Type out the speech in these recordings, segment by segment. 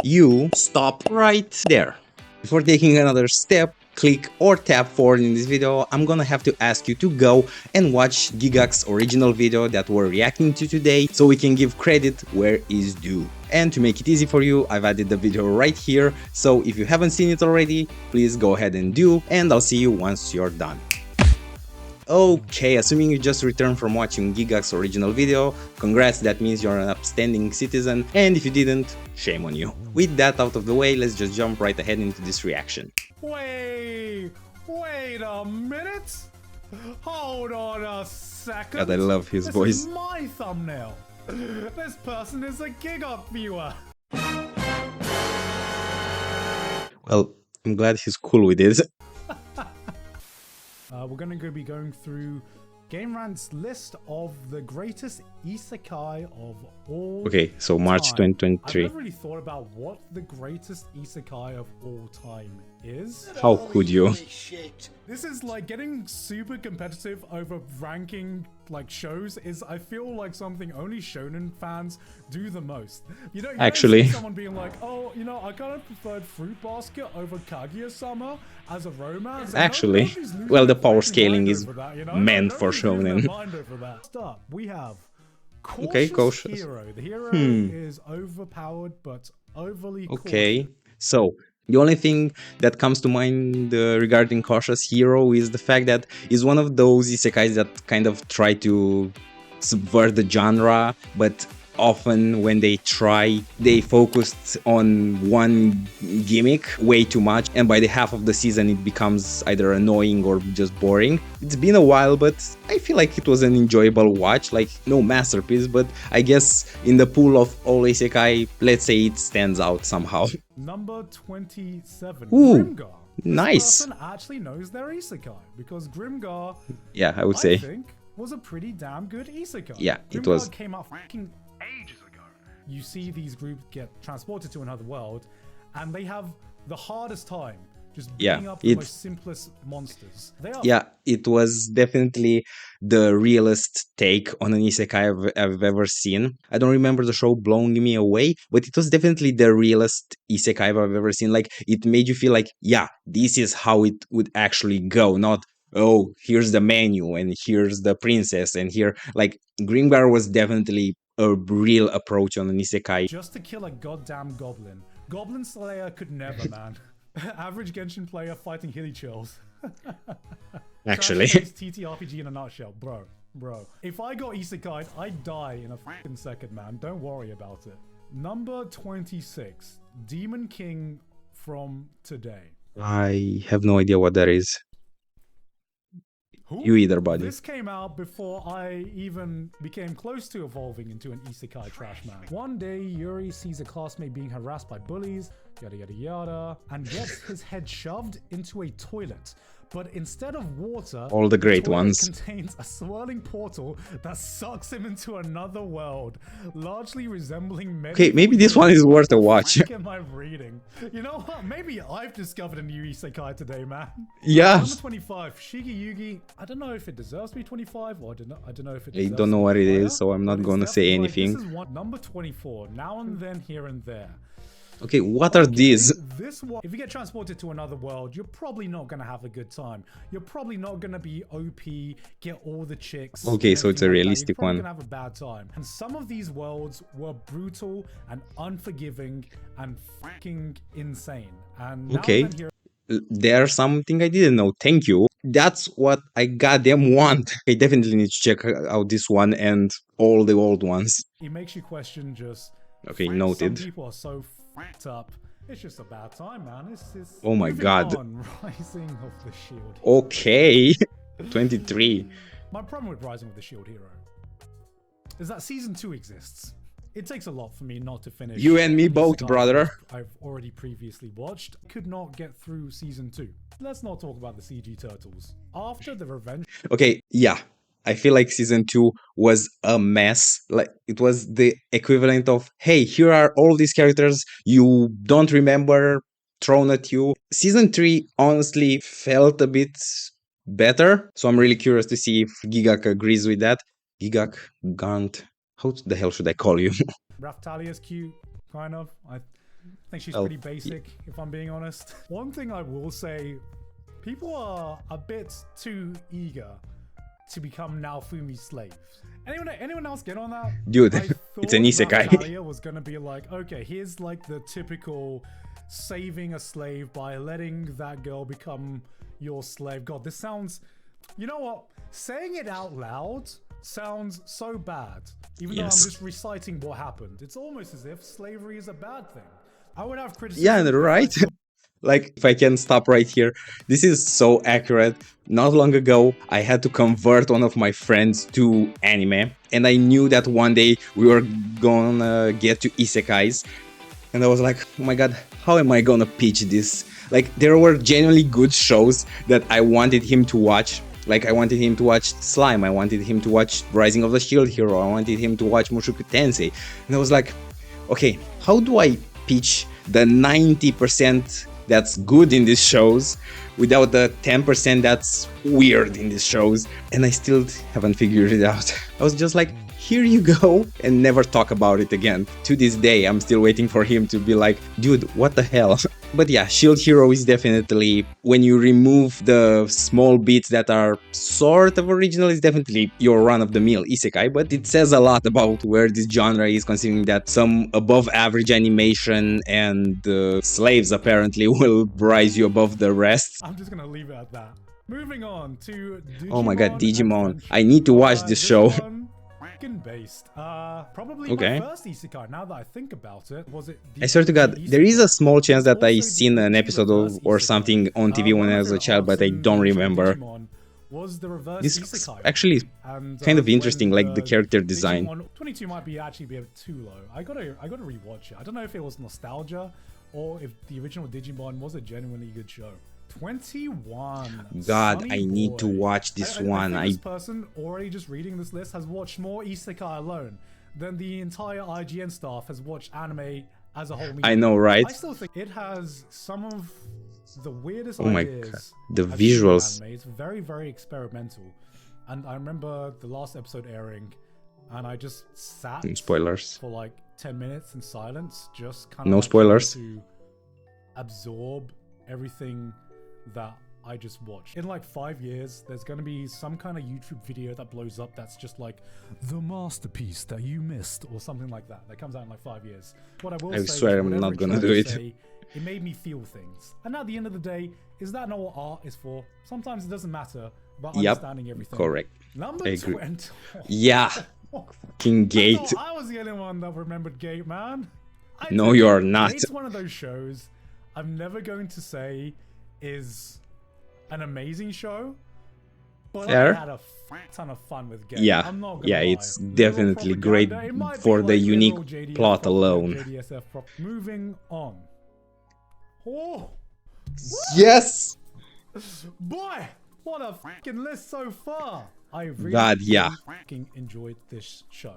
you stop right there. Before taking another step, click or tap forward in this video, I'm gonna have to ask you to go and watch Gigguk's original video that we're reacting to today, so we can give credit where is due. And to make it easy for you, I've added the video right here, so if you haven't seen it already, please go ahead and do, and I'll see you once you're done. Okay, assuming you just returned from watching Gigguk's original video, congrats, that means you're an upstanding citizen, and if you didn't, shame on you. With that out of the way, let's just jump right ahead into this reaction. Wait a minute? Hold on a second. God, I love his voice. This is my thumbnail. This person is a Gigguk viewer. Well, I'm glad he's cool with it. We're going to be going through Game Rant's list of the greatest Isekai of all Okay, so March time. 2023. I've never really thought about what the greatest Isekai of all time is. How could you? This is like getting super competitive over ranking like shows is, I feel like, something only shonen fans do the most. You don't Actually, see someone being like, oh, you know, I kind of preferred Fruit Basket over Kaguya-sama as a romance. Actually, well, the power scaling is meant for shonen. Stop. We have Okay, cautious. Hero. The hero is overpowered but overly Okay, so the only thing that comes to mind regarding Cautious Hero is the fact that he's one of those isekais that kind of try to subvert the genre, but often when they try, they focused on one gimmick way too much, and by the half of the season it becomes either annoying or just boring. It's been a while, but I feel like it was an enjoyable watch, like no masterpiece, but I guess in the pool of all isekai, let's say it stands out somehow. Number 27. Ooh, Grimgar. nice. This person actually knows their isekai, because Grimgar, Yeah, I would I say. think, was a pretty damn good isekai. Yeah, Grimgar it was. Came out fucking ages ago. You see these groups get transported to another world, and they have the hardest time just beating up the most simplest monsters. They are. Yeah, it was definitely the realest take on an isekai I've ever seen. I don't remember the show blowing me away, but it was definitely the realest isekai I've ever seen. Like, it made you feel like, yeah, this is how it would actually go, not, oh, here's the menu and here's the princess and here. Like, Grimgar was definitely a real approach on an isekai. Just to kill a goddamn goblin. Goblin Slayer could never, man. Average Genshin player fighting hilly chills. Actually. TTRPG in a nutshell, bro. If I got isekai'd, I'd die in a fucking second, man. Don't worry about it. Number 26, Demon King from Today. I have no idea what that is. Who? You either, buddy. This came out before I even became close to evolving into an isekai trash man. One day, Yuri sees a classmate being harassed by bullies, yada yada yada, and gets his head shoved into a toilet. But instead of water, all the great the ones contains a swirling portal that sucks him into another world, largely resembling. Okay, maybe this one is worth a watch. What am I reading? You know what? Maybe I've discovered a new isekai today, man. Yeah. Number 25, Shigi Yugi. I don't know if it deserves to be 25, or I don't know if it. I don't know what it is, so I'm not gonna say anything. This is one. Number 24. Now and then, here and there. Okay, what are these? This one, if you get transported to another world, you're probably not going to have a good time. You're probably not going to be OP, get all the chicks. Okay, so it's a realistic one. You're going to have a bad time. And some of these worlds were brutal and unforgiving and fucking insane. And now okay, there's something I didn't know. Thank you. That's what I goddamn want. I definitely need to check out this one and all the old ones. It makes you question just... Okay, noted. Some people are so fucked up. It's just a bad time, man. It's oh my god. Rising of the Shield. Okay. 23. My problem with Rising of the Shield Hero is that season 2 exists. It takes a lot for me not to finish. You and me both, brother. I've already previously watched. Could not get through season 2. Let's not talk about the CG turtles. After the revenge... Okay, yeah. I feel like season 2 was a mess. Like, it was the equivalent of, hey, here are all these characters you don't remember thrown at you. Season 3 honestly felt a bit better, so I'm really curious to see if Gigguk agrees with that. Gigguk, Gant, how the hell should I call you? Raftalia's cute, kind of. I think she's Well, pretty basic, if I'm being honest. One thing I will say, people are a bit too eager to become Naofumi's slaves. Anyone else get on that? Dude, I it's an thought isekai. Natalia was gonna be like, okay, here's like the typical saving a slave by letting that girl become your slave. God, this sounds, you know what? Saying it out loud sounds so bad. Even though I'm Yes. just reciting what happened. It's almost as if slavery is a bad thing. I would have criticism. Yeah, if I right? saw- Like, if I can stop right here, this is so accurate. Not long ago, I had to convert one of my friends to anime, and I knew that one day we were gonna get to isekais, and I was like, oh my god, how am I gonna pitch this? Like, there were genuinely good shows that I wanted him to watch. Like, I wanted him to watch Slime, I wanted him to watch Rising of the Shield Hero, I wanted him to watch Mushoku Tensei, and I was like, okay, how do I pitch the 90% that's good in these shows without the 10% that's weird in these shows? And I still haven't figured it out. I was just like, here you go, and never talk about it again. To this day, I'm still waiting for him to be like, dude, what the hell? But yeah, Shield Hero is definitely, when you remove the small bits that are sort of original, it's definitely your run-of-the-mill isekai, but it says a lot about where this genre is, considering that some above-average animation and slaves apparently will rise you above the rest. I'm just gonna leave it at that. Moving on to Digimon. Oh my god, Digimon. Adventure. I need to watch this show. One, freaking based. Probably Okay. my first isekai. Now that I think about it, was it? I swear to god, there is a small chance that I seen an episode of reverse or isekai. something on TV when I was a child, but I don't remember. Was the reverse This isekai. actually And, kind of when interesting, like the character design. Digimon 22 might be actually be a bit too low. I gotta rewatch it. I don't know if it was nostalgia or if the original Digimon was a genuinely good show. 21. God, Sonny I need to boy. watch this one. I think this person already just reading this list has watched more isekai alone than the entire IGN staff has watched anime as a whole. I know, right? I still think it has some of the weirdest Oh my ideas. god, the I've seen in visuals. anime. It's very, very experimental. And I remember the last episode airing, and I just sat Spoilers. for like 10 minutes in silence, just kind of No like spoilers. to absorb everything that I just watched. In like 5 years, there's going to be some kind of YouTube video that blows up that's just like the masterpiece that you missed or something like that. That comes out in like 5 years. What I will I say swear is I'm whatever not it gonna tried do to it. say, it made me feel things. And at the end of the day, is that not what art is for? Sometimes it doesn't matter about Yep, understanding everything. correct. Number I agree. 20. Yeah, King Gate. I thought I was the only one that remembered Gate, man. No, you are not. Gate's one of those shows I'm never going to say is an amazing show, but Fair. I had a ton of fun with Gate. Yeah, I'm not gonna yeah, lie. it's Literal definitely great propaganda. It might be for the like unique literal JDF plot propaganda, alone. JDSF Moving on. Oh, Yes! boy, what a fucking list so far. I really, God, yeah. fucking enjoyed this show.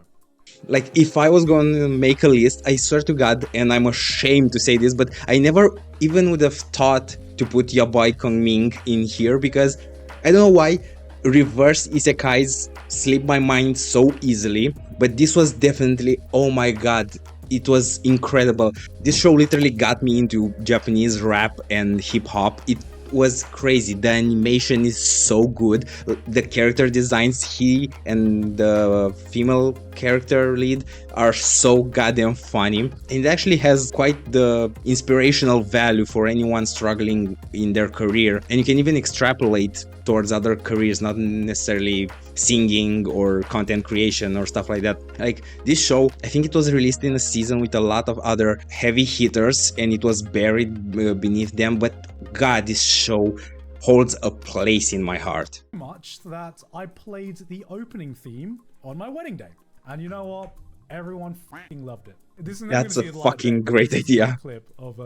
Like, if I was going to make a list, I swear to God, and I'm ashamed to say this, but I never even would have thought to put your boy Kong Ming in here, because I don't know why reverse isekais slip my mind so easily, but this was definitely, oh my god, it was incredible. This show literally got me into Japanese rap and hip hop. It was crazy. The animation is so good. The character designs, he and the female character lead are so goddamn funny. And it actually has quite the inspirational value for anyone struggling in their career. And you can even extrapolate towards other careers, not necessarily singing or content creation or stuff like that. Like, this show, I think it was released in a season with a lot of other heavy hitters and it was buried beneath them, but god, this show holds a place in my heart. Much that I played the opening theme on my wedding day. And you know what? Everyone fucking loved it. This is not That's gonna a be live fucking demo. great This is a idea. clip of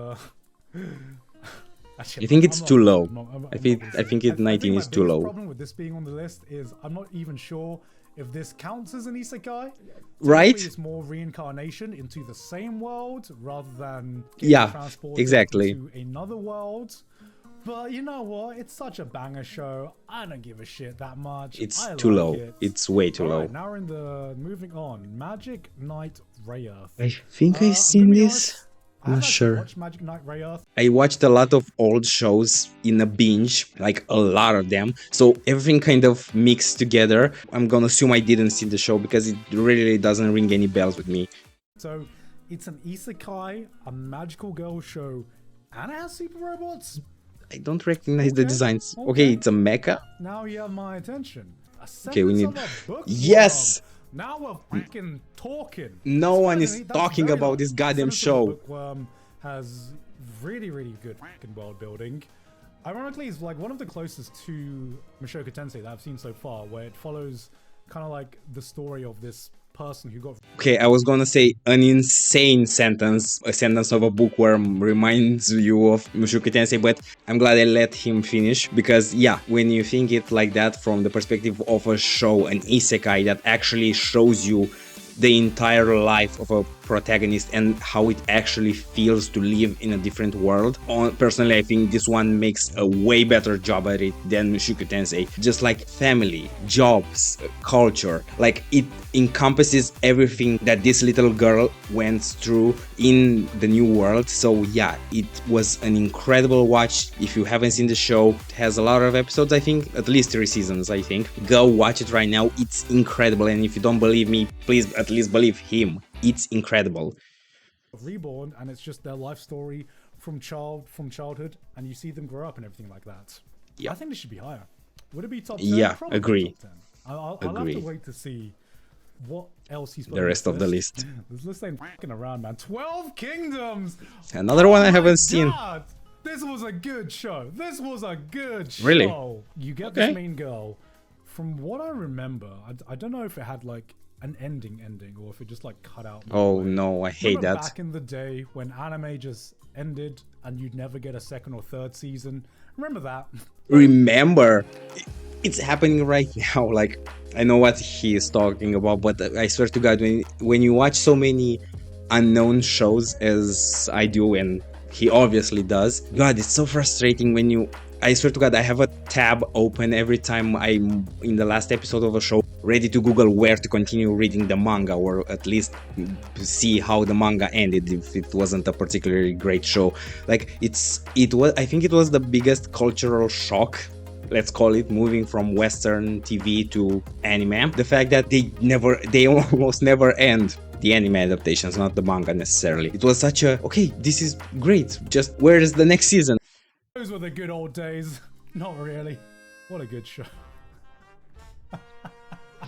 Actually, You think I'm it's not- too low? I'm not- I'm not I gonna think say it. 19 my is too biggest low. problem with this being on the list is I'm not even sure if this counts as an isekai. Right? Typically, it's more reincarnation into the same world rather than Yeah, transported exactly. into another world. But you know what? It's such a banger show. I don't give a shit that much. It's I too like low. it. It's way too Alright, low. now we're in the moving on. Magic Knight Rayearth. I think I've I'm seen gonna be this. honest, I Not haven't actually sure. watched Magic Knight Rayearth. I watched a lot of old shows in a binge, like a lot of them. So everything kind of mixed together. I'm gonna assume I didn't see the show because it really doesn't ring any bells with me. So it's an isekai, a magical girl show, and it has super robots. I don't recognize the Okay, designs. okay. Okay, it's a mecha. Now you have my attention. Okay, we need. Of a bookworm. Yes! Now we're freaking talking. No one is Surprisingly, that's talking very about nice. this goddamn Ascendance of show. the Bookworm has really good freaking world building. Ironically, it's like one of the closest to Mushoku Tensei that I've seen so far, where it follows kind of like the story of this person who got. Okay, I was gonna say an insane sentence. A sentence of a bookworm reminds you of Mushoku Tensei, but I'm glad I let him finish because, yeah, when you think it like that from the perspective of a show, an isekai that actually shows you the entire life of a protagonist and how it actually feels to live in a different world. Personally, I think this one makes a way better job at it than Mushoku Tensei. Just like family, jobs, culture, like it encompasses everything that this little girl went through in the new world. So yeah, it was an incredible watch. If you haven't seen the show, it has a lot of episodes, I think, at least 3 seasons, I think. Go watch it right now, it's incredible, and if you don't believe me, please at least believe him. It's incredible. Reborn, and it's just their life story from childhood, and you see them grow up and everything like that. Yeah. I think this should be higher. Would it be top 10? Yeah, Probably agree. top 10. I'll have Agree. to wait to see what else he's put The on rest of the list. list. This list ain't fucking around, man. 12 Kingdoms! Another one I Oh my haven't seen. God! This was a good show. This was a good show. Really? You get Okay. this main girl. From what I remember, I don't know if it had like an ending or if it just like cut out. Oh no, I hate Remember that. back in the day when anime just ended and you'd never get a second or third season? Remember that? Remember, it's happening right now. Like, I know what he is talking about, but I swear to God, when you watch so many unknown shows as I do, and he obviously does, God, it's so frustrating when you. I swear to God, I have a tab open every time I'm in the last episode of a show, ready to Google where to continue reading the manga, or at least see how the manga ended if it wasn't a particularly great show. Like, I think it was the biggest cultural shock, let's call it, moving from Western TV to anime. The fact that they almost never end. The anime adaptations, not the manga necessarily. It was such a, okay, this is great, just where is the next season? Those were the good old days. Not really. What a good show.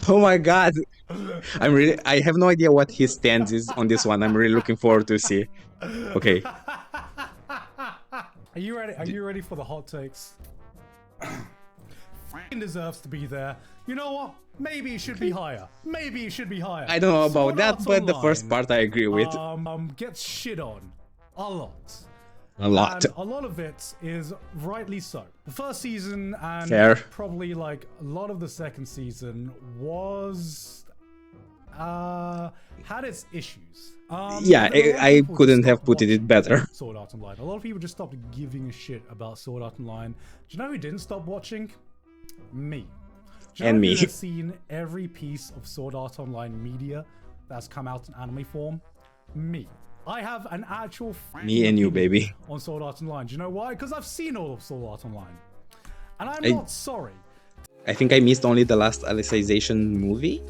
Oh my God, I have no idea what his stance is on this one. I'm really looking forward to see. Okay, Are you ready? Are you ready for the hot takes? F***ing deserves to be there. You know what? Maybe it should be higher. Maybe it should be higher. I don't know about Sword that, Art but the Online, first part I agree with gets shit on a lot. a lot. And a lot of it is rightly so. The first season and Fair. probably like a lot of the second season was had its issues. Yeah, but a lot of I people couldn't just have stopped put it watching better. Sword Art Online. A lot of people just stopped giving a shit about Sword Art Online. Do you know who didn't stop watching? Me. Do you And know me. who has seen every piece of Sword Art Online media that's come out in anime form? Me. I have an actual Me and you, opinion baby. on Sword Art Online. Do you know why? Because I've seen all of Sword Art Online. And I'm not sorry. I think I missed only the last Alicization movie.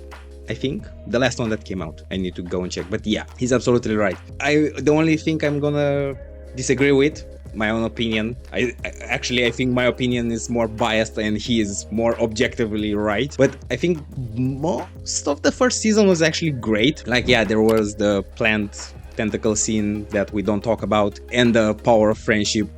I think the last one that came out. I need to go and check. But yeah, he's absolutely right. The only thing I'm gonna disagree with, my own opinion. I think my opinion is more biased and he is more objectively right. But I think most of the first season was actually great. Like, yeah, there was the plant tentacle scene that we don't talk about, and the power of friendship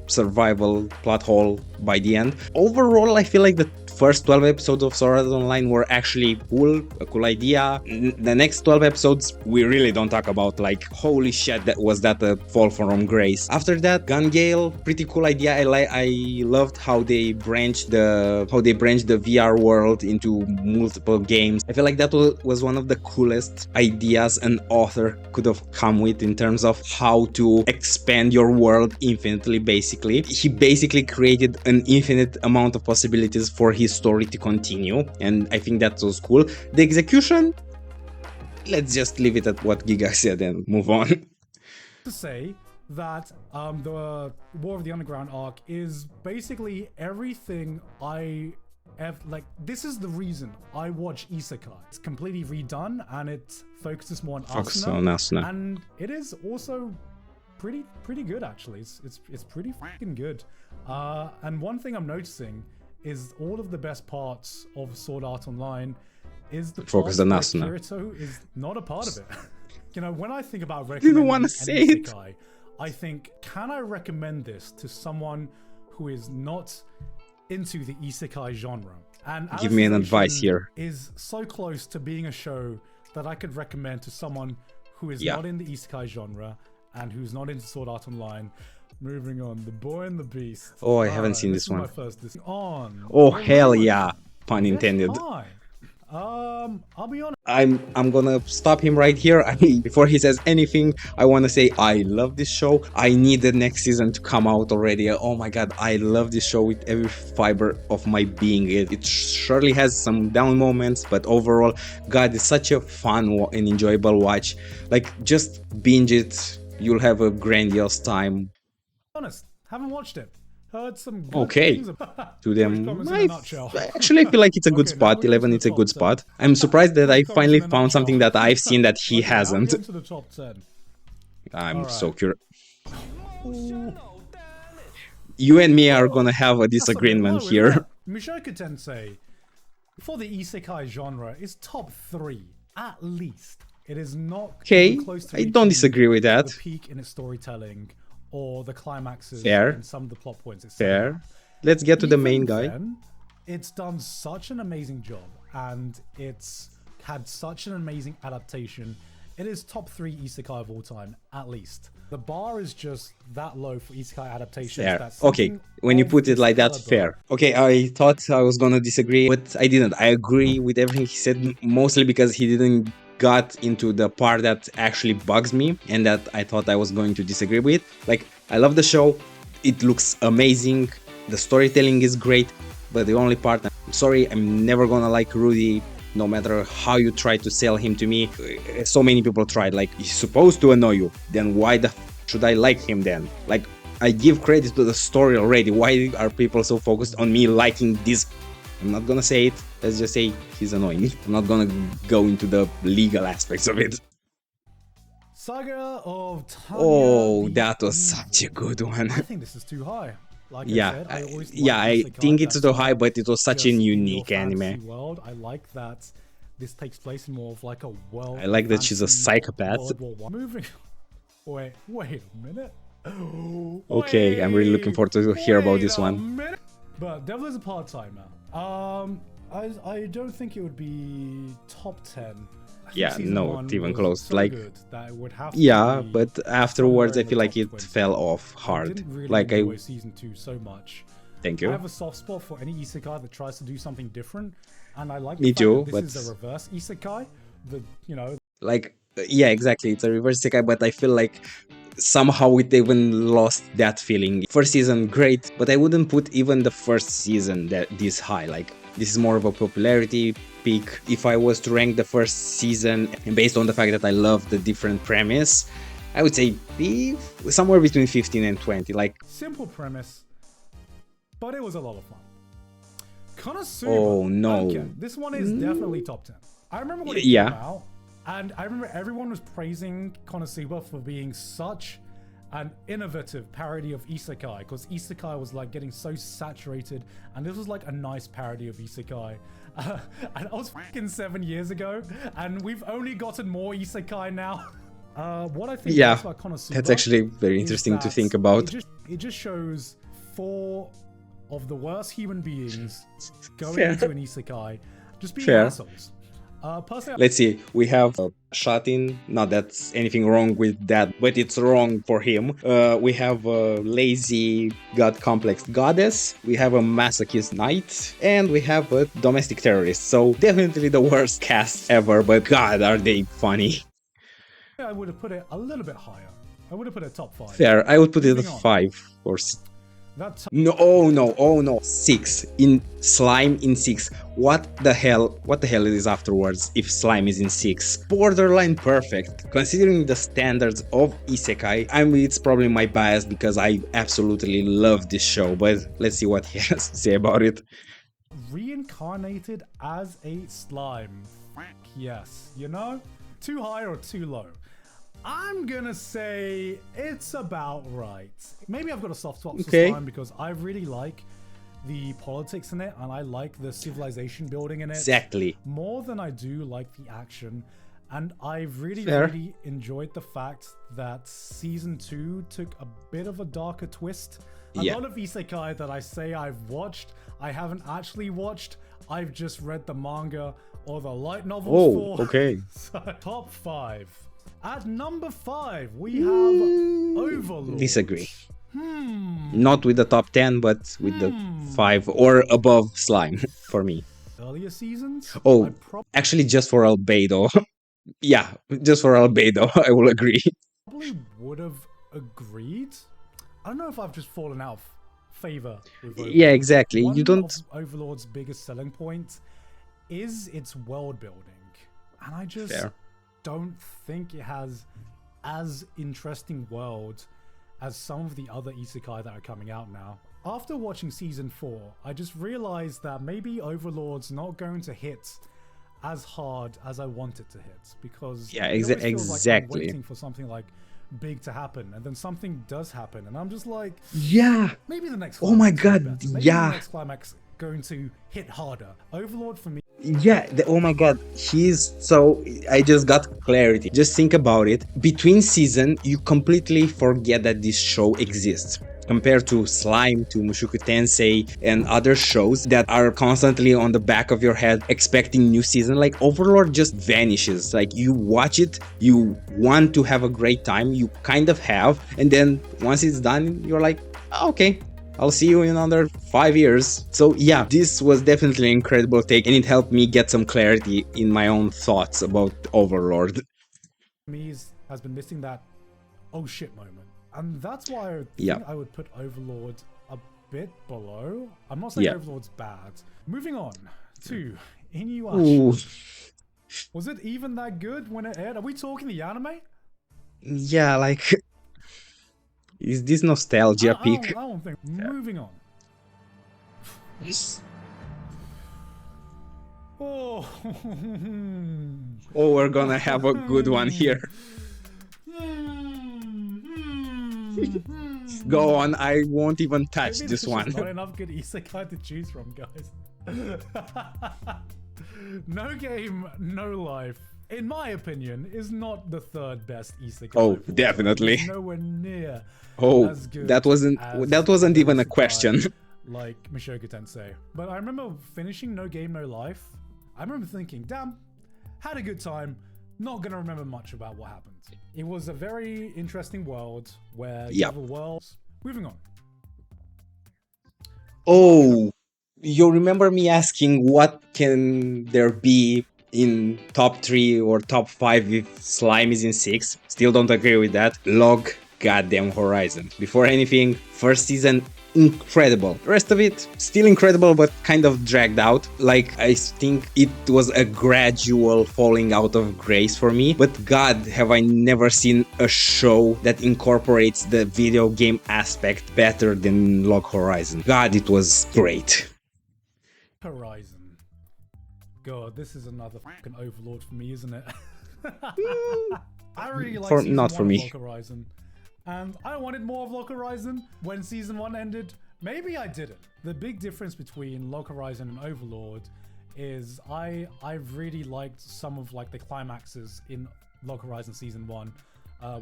survival plot hole by the end. Overall, I feel like the first 12 episodes of Sword Art Online were actually cool, a cool idea. The next 12 episodes we really don't talk about, like, holy shit, that was that a fall from grace. After that, Gun Gale, pretty cool idea. I loved how they branched the VR world into multiple games. I feel like that was one of the coolest ideas an author could have come with in terms of how to expand your world infinitely. Basically, he basically created an infinite amount of possibilities for his story to continue, and I think that was cool. The execution, let's just leave it at what Giga said and move on. to say that the War of the Underground arc is basically everything like. This is the reason I watch Isekai. It's completely redone and it focuses more on Asuna, and it is also pretty good actually. It's pretty fucking good. And one thing I'm noticing is all of the best parts of Sword Art Online is the focus on Asuna. Kirito is not a part of it. You know, when I think about recommending an Isekai, I think, can I recommend this to someone who is not into the Isekai genre? And give me an advice here. Is so close to being a show that I could recommend to someone who is not in the Isekai genre and who's not into Sword Art Online. Moving on, The Boy and the Beast. Oh, I haven't seen this one. My first Oh, hell yeah. Pun intended. I'll be honest. I'm gonna stop him right here. Before he says anything, I want to say I love this show. I need the next season to come out already. Oh my god, I love this show with every fiber of my being. It surely has some down moments, but overall, god, it's such a fun and enjoyable watch. Like, just binge it. You'll have a grandiose time. Honest, haven't watched it. Heard some good things about to them. I feel like it's a good spot. 11, it's a good spot. I'm surprised that I finally found something that I've seen that he hasn't. Into the top 10. I'm so curious. You and me are gonna have a disagreement here. Mushoku Tensei, for the Isekai genre, is top 3 at least. It is not close to I don't disagree with that. The peak in its storytelling or the climaxes and some of the plot points. Fair. Let's get to the main guy. Then, it's done such an amazing job and it's had such an amazing adaptation. It is top 3 Isekai of all time, at least. The bar is just that low for Isekai adaptations. Fair. Okay, when you put it like that, fair. Okay, I thought I was gonna disagree, but I didn't. I agree with everything he said, mostly because he didn't got into the part that actually bugs me and that I thought I was going to disagree with. Like, I love the show, it looks amazing, the storytelling is great, but the only part, I'm sorry, I'm never gonna like Rudy, no matter how you try to sell him to me. So many people tried, like, he's supposed to annoy you, then why the should I like him then? Like, I give credit to the story already, why are people so focused on me liking this? I'm not gonna say it, let's just say he's annoying. I'm not gonna go into the legal aspects of it. Saga of Tanya. Oh, that was such a good one. I think this is too high. Like I think it's too high, but it was such a unique anime. World. I like that this takes place in more of like a world. I like that she's a psychopath. Moving. Wait a minute. Okay, I'm really looking forward to hear about this one. But Devil is a part-timer. I don't think it would be top 10. Yeah, not even close. So like, that it would have but afterwards I feel like it fell off hard. I didn't really like enjoy season 2 so much. Thank you. I have a soft spot for any isekai that tries to do something different, and I like Me too, that this is a reverse isekai. Like, yeah, exactly. It's a reverse isekai, but I feel like somehow it even lost that feeling. First season, great, but I wouldn't put even the first season this high. Like, this is more of a popularity peak. If I was to rank the first season, and based on the fact that I love the different premise, I would say be somewhere between 15 and 20. Like, simple premise, but it was a lot of fun. Konosuba. Oh no. Okay, this one is definitely top 10. I remember when it came out, and I remember everyone was praising Konosuba for being such an innovative parody of Isekai, because Isekai was like getting so saturated, and this was like a nice parody of Isekai. And that was fucking 7 years ago, and we've only gotten more Isekai now. What I think about Konosuba, that's actually very interesting to think about. It just shows 4 of the worst human beings going into an Isekai, just being assholes. Personally, let's see, we have Shatin, not that's anything wrong with that, but it's wrong for him. We have a lazy god complex goddess, we have a masochist knight, and we have a domestic terrorist. So definitely the worst cast ever, but god, are they funny. I would have put it a little bit higher. I would have put it top 5. Fair, I would put it at 5 or 6. That No, oh no, oh no. 6 in slime in 6. What the hell? What the hell is afterwards if slime is in 6? Borderline perfect. Considering the standards of Isekai, I mean it's probably my bias because I absolutely love this show, but let's see what he has to say about it. reincarnated as a slime. Yes, you know? Too high or too low? I'm gonna say it's about right. Maybe I've got a soft spot for Okay. slime because I really like the politics in it and I like the civilization building in it Exactly. more than I do like the action. And I've really, Fair. really enjoyed the fact that season 2 took a bit of a darker twist. A Yeah. lot of isekai that I say I've watched, I haven't actually watched. I've just read the manga or the light novels Oh, for. okay. So, top 5. At number 5, we have Overlord. Disagree. Not with the top 10, but with the 5 or above slime for me. Earlier seasons? Oh, I actually, just for Albedo. Yeah, just for Albedo, I will agree. probably would have agreed. I don't know if I've just fallen out of favor with Overlord. Yeah, exactly. One You don't. of Overlord's biggest selling point is its world building. And I just Fair. don't think it has as interesting world as some of the other isekai that are coming out now. After watching season 4, I just realized that maybe Overlord's not going to hit as hard as I want it to hit because Yeah, it always feels like I'm exactly. waiting for something like big to happen, and then something does happen, and I'm just like, Yeah. maybe the next. Oh my climax will be God, better. Maybe yeah. the next climax going to hit harder. Overlord for me. Yeah, oh my god, he's so. I just got clarity. Just think about it. Between season, you completely forget that this show exists. Compared to Slime, to Mushoku Tensei, and other shows that are constantly on the back of your head expecting new season, like Overlord just vanishes. Like you watch it, you want to have a great time, you kind of have, and then once it's done, you're like, "Oh, okay, I'll see you in another 5 years." So yeah, this was definitely an incredible take and it helped me get some clarity in my own thoughts about Overlord. Has been missing that oh shit moment, and that's why I think Yeah. I would put Overlord a bit below. I'm not saying Yeah. Overlord's bad. Moving on to Inuyasha. Ooh, Was it even that good when it aired? Are we talking the anime? yeah, like, is this nostalgia peak? I don't think. Moving on. Oh. Oh, we're gonna have a good one here. Go on, I won't even touch Maybe this there's one. just not enough good isekai to choose from, guys. No Game, No Life, in my opinion, is not the third best isekai. Oh, of all time. definitely. It's nowhere near Oh, as good that wasn't as even a isekai question. like Mushoku Tensei. But I remember finishing No Game, No Life. I remember thinking, damn, had a good time. Not gonna remember much about what happened. It was a very interesting world where you Yep. have a world. Moving on. Oh, you remember me asking what can there be in top 3 or top 5 if slime is in 6? Still don't agree with that. Log goddamn Horizon. Before anything, first season incredible. Rest of it still incredible but kind of dragged out. Like I think it was a gradual falling out of grace for me. But god, have I never seen a show that incorporates the video game aspect better than Log Horizon. God, it was great. Horizon. God, this is another fucking Overlord for me, isn't it? I really like season not 1 for of me. Log Horizon. And I wanted more of Log Horizon when season 1 ended. Maybe I didn't. The big difference between Log Horizon and Overlord is I really liked some of like the climaxes in Log Horizon season 1,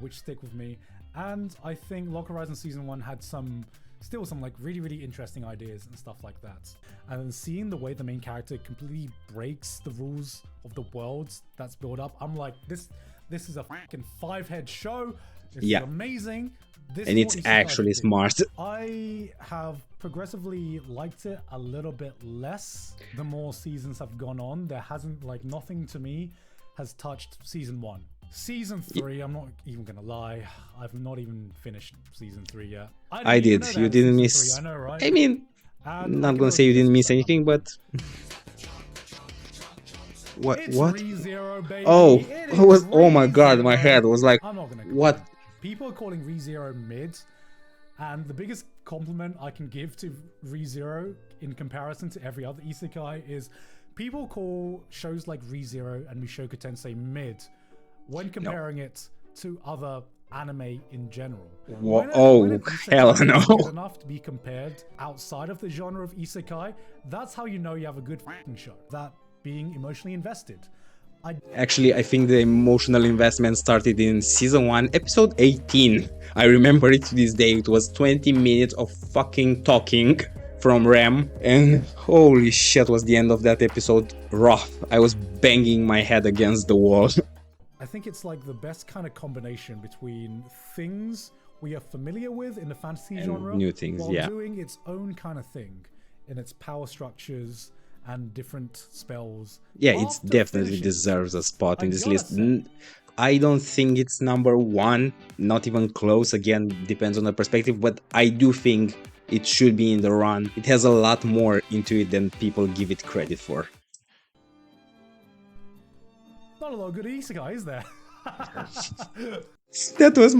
which stick with me. And I think Log Horizon season 1 had still some like really interesting ideas and stuff like that. And then seeing the way the main character completely breaks the rules of the worlds that's built up, I'm like, this is a fucking 5-head show. It's Yeah. amazing. This And is it's what isekai actually should do. smart. I have progressively liked it a little bit less the more seasons have gone on. There hasn't, like, nothing to me has touched season 1. Season 3, I'm not even gonna lie. I've not even finished season 3 yet. I didn't even did. know You that didn't season miss. 3, I know, right? I mean, And I not can gonna say already you didn't guess miss what's anything, happening. but what? It's What? ReZero, baby. Oh, It it was. is Oh my God, my ReZero. head was like, I'm not gonna what? complain. People are calling ReZero mid, and the biggest compliment I can give to ReZero in comparison to every other isekai is people call shows like ReZero and Mushoku Tensei mid when comparing it to other anime in general. When Oh, an isekai hell is no. good enough to be compared outside of the genre of isekai, that's how you know you have a good f***ing show. That being emotionally invested. Actually, I think the emotional investment started in season 1, episode 18. I remember it to this day. It was 20 minutes of fucking talking from Ram, and holy shit, was the end of that episode rough. I was banging my head against the wall. I think it's like the best kind of combination between things we are familiar with in the fantasy And genre new things, while yeah. doing its own kind of thing in its power structures and different spells. Yeah, it After definitely finishing, deserves a spot I in this gotta list. say, I don't think it's number 1, not even close. Again, depends on the perspective, but I do think it should be in the run. It has a lot more into it than people give it credit for. not a lot of good isekai, is there? That was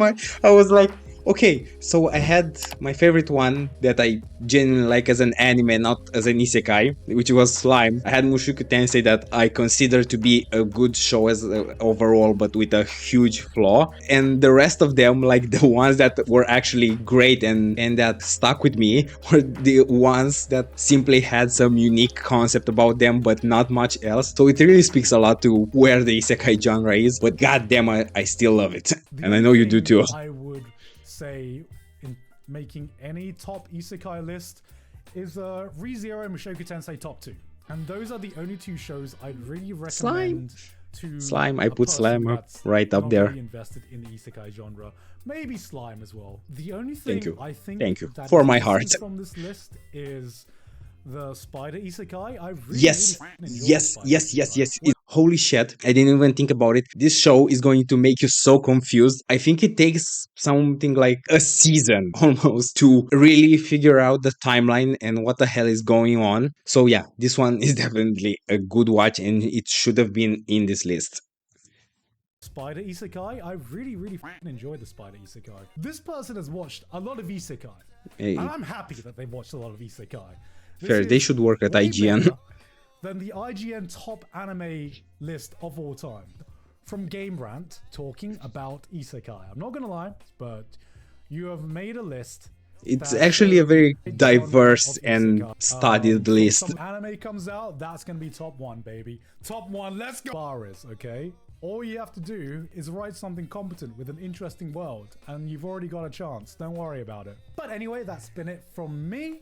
I was like, okay, so I had my favorite one that I genuinely like as an anime, not as an isekai, which was Slime. I had Mushoku Tensei that I consider to be a good show as overall, but with a huge flaw. And the rest of them, like the ones that were actually great and that stuck with me, were the ones that simply had some unique concept about them, but not much else. So it really speaks a lot to where the isekai genre is, but goddamn, I still love it. The And I only know you do thing too. I would say in making any top isekai list is ReZero and Mushoku Tensei top 2. And those are the only two shows I'd really recommend to Slime, I a put person Slime up that's right up not there. really invested in the isekai genre. Maybe Slime as well. The only thing you. I think Thank you. that For is my missing heart. from this list is the spider isekai. I really, Yes, really enjoyed yes, Spider yes, yes, Isekai. yes. Holy shit, I didn't even think about it. This show is going to make you so confused. I think it takes something like a season almost to really figure out the timeline and what the hell is going on. So yeah, this one is definitely a good watch and it should have been in this list. Spider Isekai, I really, really enjoyed the Spider Isekai. This person has watched a lot of Isekai, Hey, and I'm happy that they've watched a lot of Isekai. This fair, they is should work at way IGN. better than the IGN top anime list of all time. From Game Rant, talking about Isekai. I'm not gonna lie, but you have made a list. It's that actually a shows very the genre diverse of and isekai. studied From list. some anime comes out, that's gonna be top 1, baby. Top 1, let's go. Bar is, okay? All you have to do is write something competent with an interesting world, and you've already got a chance. Don't worry about it. But anyway, that's been it from me.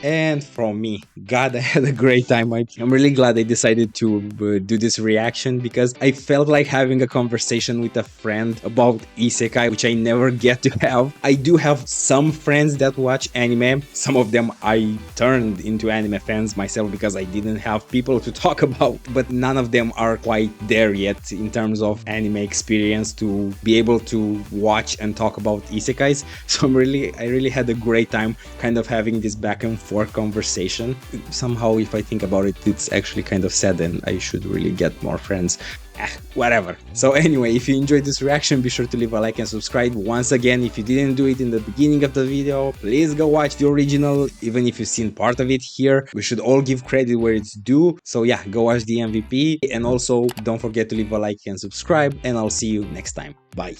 And from me, God, I had a great time. I'm really glad I decided to do this reaction because I felt like having a conversation with a friend about isekai, which I never get to have. I do have some friends that watch anime. Some of them I turned into anime fans myself because I didn't have people to talk about, but none of them are quite there yet in terms of anime experience to be able to watch and talk about isekais. So I really had a great time kind of having this back and forth conversation. Somehow, if I think about it, it's actually kind of sad and I should really get more friends. Whatever. So anyway, if you enjoyed this reaction, be sure to leave a like and subscribe. Once again, if you didn't do it in the beginning of the video, please go watch the original, even if you've seen part of it here. We should all give credit where it's due. So yeah, go watch the MVP, and also don't forget to leave a like and subscribe, and I'll see you next time. Bye.